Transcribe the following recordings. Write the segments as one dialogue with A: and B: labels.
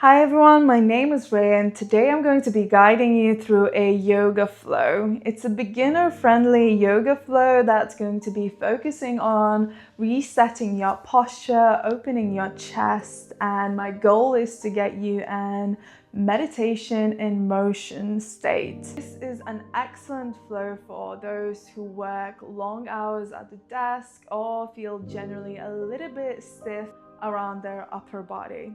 A: Hi everyone, my name is Ray and today I'm going to be guiding you through a yoga flow. It's a beginner-friendly yoga flow that's going to be focusing on resetting your posture, opening your chest, and my goal is to get you an meditation in motion state. This is an excellent flow for those who work long hours at the desk or feel generally a little bit stiff around their upper body.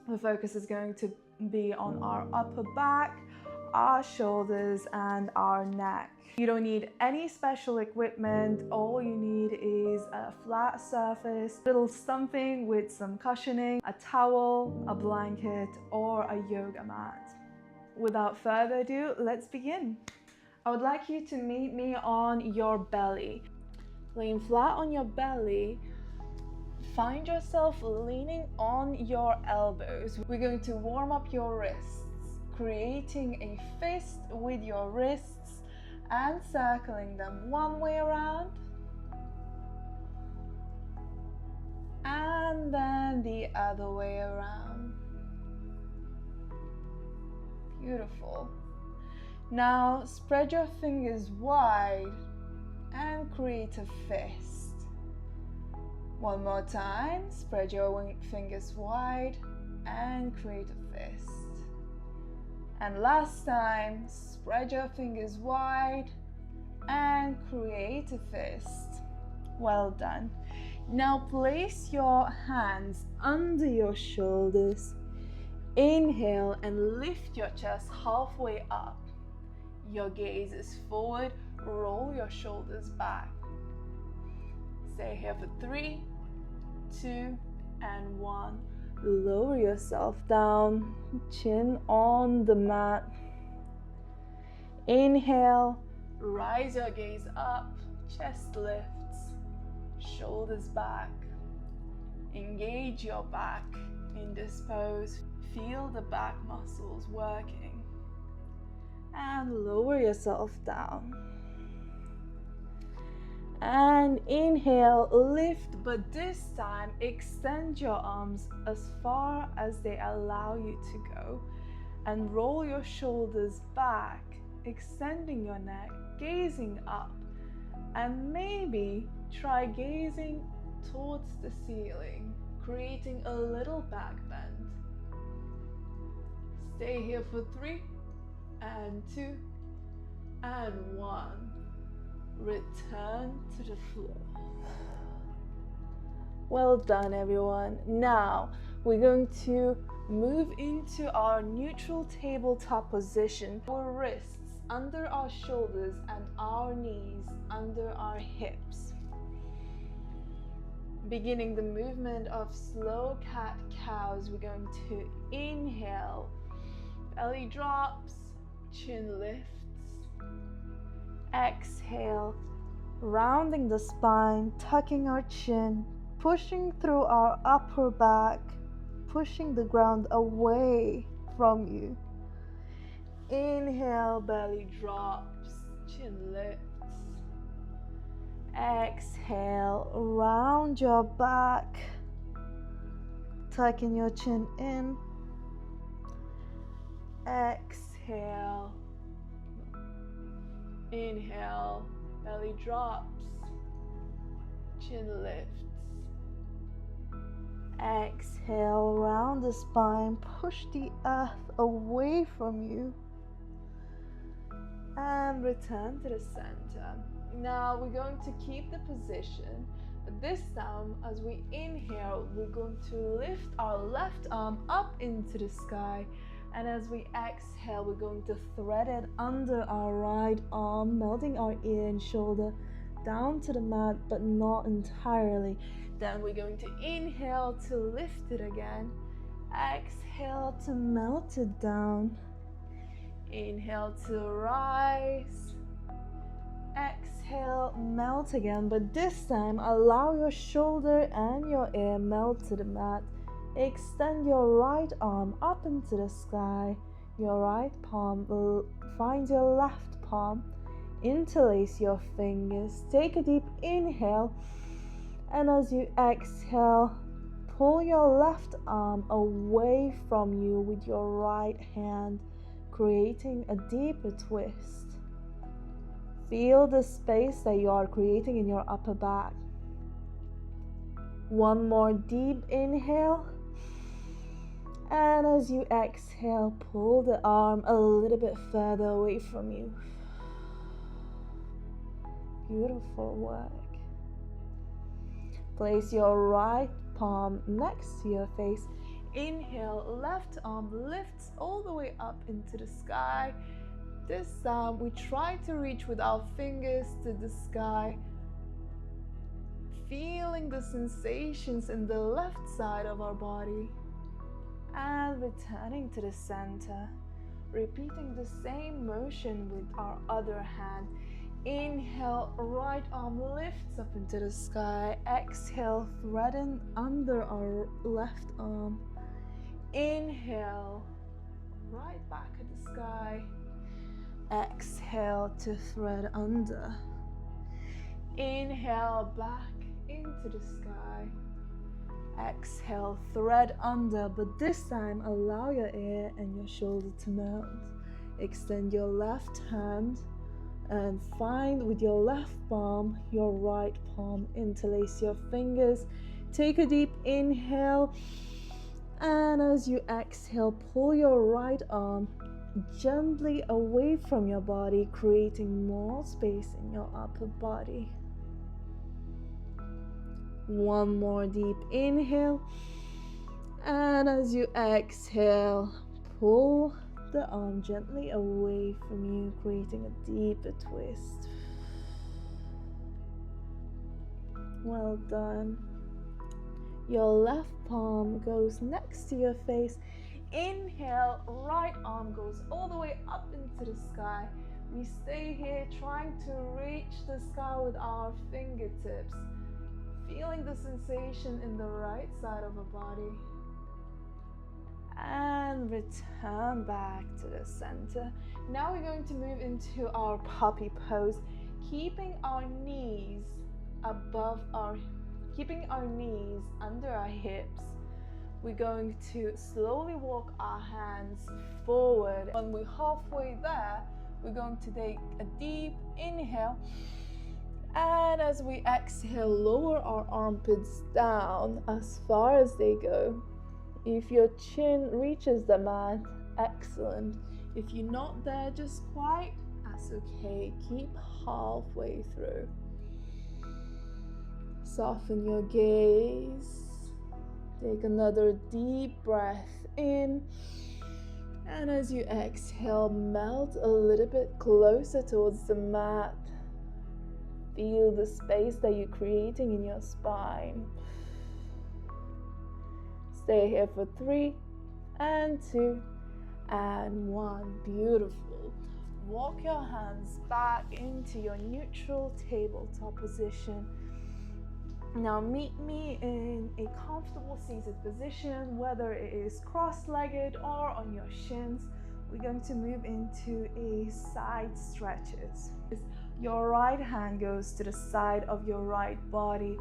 A: The focus is going to be on our upper back, our shoulders, and our neck. You don't need any special equipment. All you need is a flat surface, little something with some cushioning, a towel, a blanket, or a yoga mat. Without further ado, let's begin. I would like you to meet me on your belly. Laying flat on your belly, find yourself leaning on your elbows. We're going to warm up your wrists, creating a fist with your wrists and circling them one way around and then the other way around. Beautiful. Now spread your fingers wide and create a fist. One more time, spread your fingers wide and create a fist. And last time, spread your fingers wide and create a fist. Well done. Now place your hands under your shoulders. Inhale and lift your chest halfway up. Your gaze is forward, roll your shoulders back. Stay here for 3, 2, and 1. Lower yourself down, chin on the mat. Inhale, rise your gaze up, chest lifts, shoulders back. Engage your back in this pose. Feel the back muscles working. And lower yourself down. And inhale, lift, but this time extend your arms as far as they allow you to go and roll your shoulders back, extending your neck, gazing up, and maybe try gazing towards the ceiling, creating a little back bend. Stay here for 3 and 2 and 1. Return to the floor. Well done, everyone. Now we're going to move into our neutral tabletop position. Our wrists under our shoulders and our knees under our hips. Beginning the movement of slow cat-cows, we're going to inhale, belly drops, chin lifts. Exhale, rounding the spine, tucking our chin, pushing through our upper back, pushing the ground away from you. Inhale, belly drops, chin lifts. Exhale, round your back, tucking your chin in. Exhale. Inhale, belly drops, chin lifts. Exhale, round the spine, push the earth away from you. And return to the center. Now we're going to keep the position, but this time as we inhale, we're going to lift our left arm up into the sky. And as we exhale, we're going to thread it under our right arm, melting our ear and shoulder down to the mat, but not entirely. Then we're going to inhale to lift it again. Exhale to melt it down. Inhale to rise. Exhale, melt again, but this time allow your shoulder and your ear melt to the mat. Extend your right arm up into the sky. Your right palm will find your left palm. Interlace your fingers. Take a deep inhale. And as you exhale, pull your left arm away from you with your right hand, creating a deeper twist. Feel the space that you are creating in your upper back. One more deep inhale. And as you exhale, pull the arm a little bit further away from you. Beautiful work. Place your right palm next to your face. Inhale, left arm lifts all the way up into the sky. This time we try to reach with our fingers to the sky, feeling the sensations in the left side of our body. And returning to the center, repeating the same motion with our other hand. Inhale, right arm lifts up into the sky. Exhale, threading under our left arm. Inhale, right back at the sky. Exhale to thread under. Inhale, back into the sky. Exhale, thread under, but this time allow your ear and your shoulder to melt. Extend your left hand and find with your left palm your right palm. Interlace your fingers. Take a deep inhale, and as you exhale, pull your right arm gently away from your body, creating more space in your upper body. One more deep inhale, and as you exhale, pull the arm gently away from you, creating a deeper twist. Well done. Your left palm goes next to your face. Inhale, right arm goes all the way up into the sky. We stay here trying to reach the sky with our fingertips, feeling the sensation in the right side of our body. And return back to the center. Now we're going to move into our puppy pose, keeping our knees under our hips. We're going to slowly walk our hands forward. When we're halfway there, we're going to take a deep inhale. And as we exhale, lower our armpits down as far as they go. If your chin reaches the mat, excellent. If you're not there just quite, that's okay. Keep halfway through. Soften your gaze. Take another deep breath in. And as you exhale, melt a little bit closer towards the mat. Feel the space that you're creating in your spine. Stay here for 3 and 2 and 1. Beautiful. Walk your hands back into your neutral tabletop position. Now meet me in a comfortable seated position, whether it is cross-legged or on your shins. We're going to move into a side stretches. Your right hand goes to the side of your right body,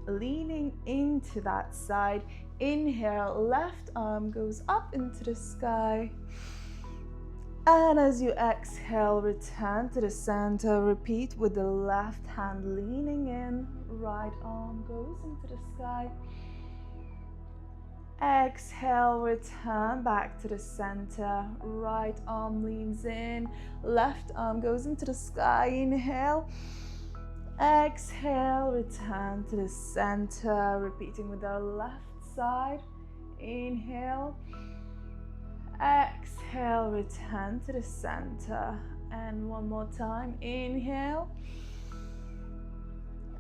A: leaning into that side. Inhale, left arm goes up into the sky. And as you exhale, return to the center. Repeat with the left hand leaning in. Right arm goes into the sky. Exhale, return back to the center. Right arm leans in. Left arm goes into the sky. Inhale. Exhale, return to the center. Repeating with our left side. Inhale. Exhale, return to the center. And one more time. Inhale.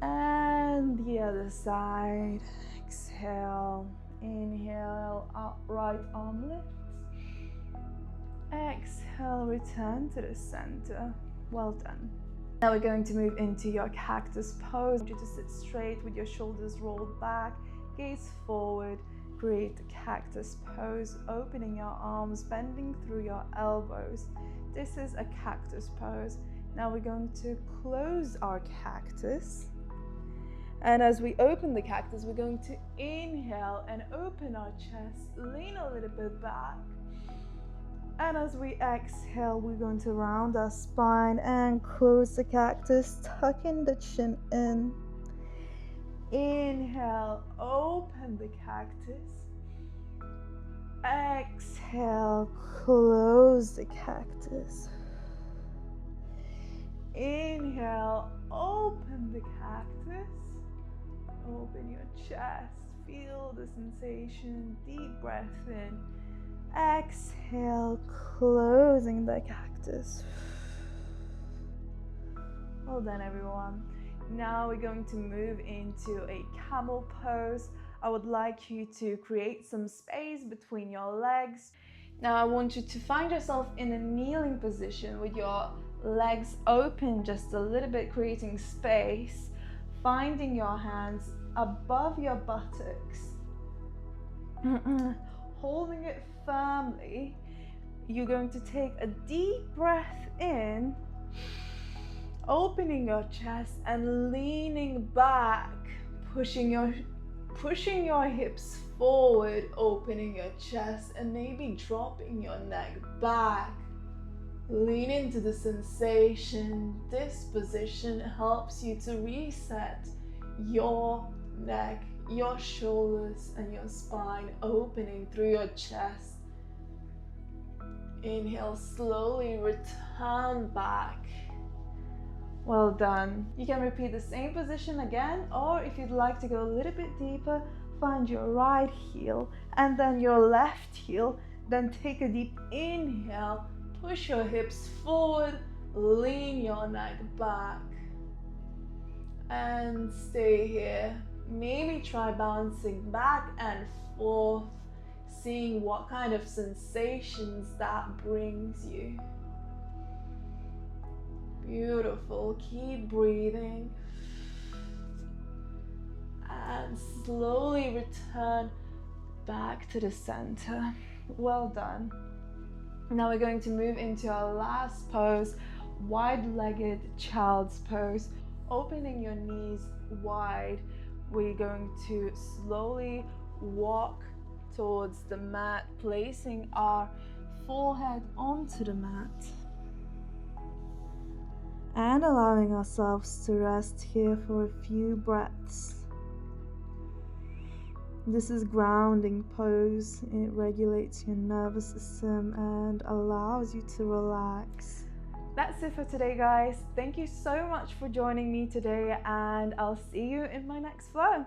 A: And the other side. Exhale. Inhale, right arm lifts. Exhale, return to the center. Well done. Now we're going to move into your cactus pose. I want you to sit straight with your shoulders rolled back, gaze forward. Create the cactus pose, opening your arms, bending through your elbows. This is a cactus pose. Now we're going to close our cactus And as we open the cactus, we're going to inhale and open our chest, lean a little bit back. And as we exhale, we're going to round our spine and close the cactus, tucking the chin in. Inhale, open the cactus. Exhale, close the cactus. Inhale, open the cactus. Open your chest, feel the sensation, deep breath in. Exhale, closing the cactus. Well done, everyone. Now we're going to move into a camel pose. I would like you to create some space between your legs. Now I want you to find yourself in a kneeling position with your legs open just a little bit, creating space, finding your hands above your buttocks, holding it firmly. You're going to take a deep breath in, opening your chest and leaning back, pushing your hips forward, opening your chest and maybe dropping your neck back. Lean into the sensation. This position helps you to reset your neck, your shoulders and your spine, opening through your chest. Inhale, slowly return back. Well done. You can repeat the same position again, or if you'd like to go a little bit deeper, find your right heel and then your left heel. Then take a deep inhale, push your hips forward, lean your neck back. And stay here. Maybe try bouncing back and forth, seeing what kind of sensations that brings you. Beautiful. Keep breathing. And slowly return back to the center. Well done. Now we're going to move into our last pose, wide-legged child's pose. Opening your knees wide, we're going to slowly walk towards the mat, placing our forehead onto the mat and allowing ourselves to rest here for a few breaths. This is grounding pose. It regulates your nervous system and allows you to relax. That's it for today, guys. Thank you so much for joining me today, and I'll see you in my next flow.